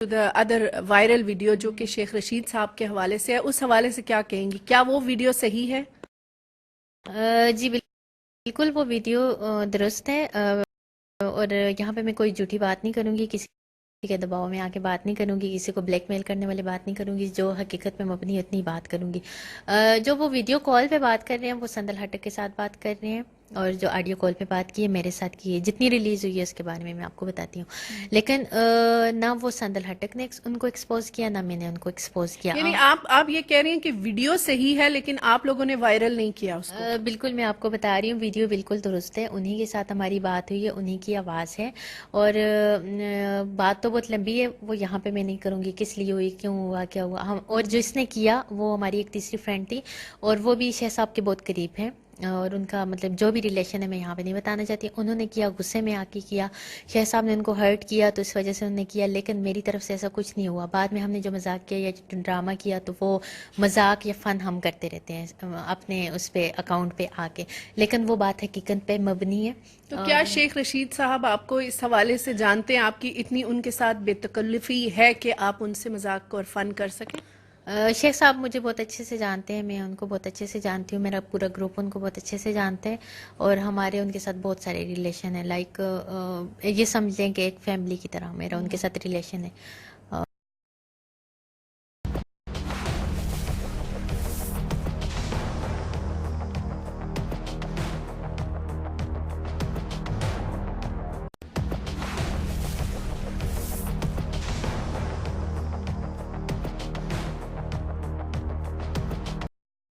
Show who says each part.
Speaker 1: the other viral video جو کہ شیخ رشید صاحب کے حوالے سے ہے, اس حوالے سے کیا کہیں گی؟ کیا وہ ویڈیو صحیح ہے؟
Speaker 2: جی بالکل وہ ویڈیو درست ہے، اور یہاں پہ میں کوئی جھوٹی بات نہیں کروں گی، کسی کے دباؤ میں آ کے بات نہیں کروں گی، کسی کو بلیک میل کرنے والی بات نہیں کروں گی، جو حقیقت پہ مبنی اتنی بات کروں گی۔ جو وہ ویڈیو کال پہ بات کر رہے ہیں وہ سندل ہٹک کے ساتھ بات کر رہے ہیں، اور جو آڈیو کال پہ بات کی ہے میرے ساتھ کی ہے، جتنی ریلیز ہوئی ہے اس کے بارے میں آپ کو بتاتی ہوں، لیکن نہ وہ سندل ہٹک نے ان کو ایکسپوز کیا، نہ میں نے ان کو ایکسپوز کیا۔
Speaker 1: یعنی آپ یہ کہہ رہی ہیں کہ ویڈیو صحیح ہے لیکن آپ لوگوں نے وائرل نہیں کیا اس کو؟
Speaker 2: بالکل میں آپ کو بتا رہی ہوں، ویڈیو بالکل درست ہے، انہی کے ساتھ ہماری بات ہوئی ہے، انہی کی آواز ہے، اور بات تو بہت لمبی ہے، وہ یہاں پہ میں نہیں کروں گی کس لیے ہوئی، کیوں ہوا، کیا ہوا، اور جس نے کیا وہ ہماری ایک تیسری فرینڈ تھی، اور وہ بھی شیخ صاحب کے بہت قریب ہیں، اور ان کا مطلب جو بھی ریلیشن ہے میں یہاں پہ نہیں بتانا چاہتی، انہوں نے کیا، غصے میں آ کے کیا، شیخ صاحب نے ان کو ہرٹ کیا تو اس وجہ سے انہوں نے کیا، لیکن میری طرف سے ایسا کچھ نہیں ہوا۔ بعد میں ہم نے جو مذاق کیا یا جو ڈرامہ کیا تو وہ مذاق یا فن ہم کرتے رہتے ہیں اپنے اس پہ اکاؤنٹ پہ آ کے، لیکن وہ بات حقیقت پہ مبنی ہے۔
Speaker 1: تو کیا شیخ رشید صاحب آپ کو اس حوالے سے جانتے ہیں؟ آپ کی اتنی ان کے ساتھ بے تکلفی ہے کہ آپ ان سے مذاق اور فن کر سکیں؟
Speaker 2: شیخ صاحب مجھے بہت اچھے سے جانتے ہیں، میں ان کو بہت اچھے سے جانتی ہوں، میرا پورا گروپ ان کو بہت اچھے سے جانتا ہے، اور ہمارے ان کے ساتھ بہت سارے ریلیشن ہیں، لائک یہ سمجھ لیں کہ ایک فیملی کی طرح میرا ان کے ساتھ ریلیشن ہے۔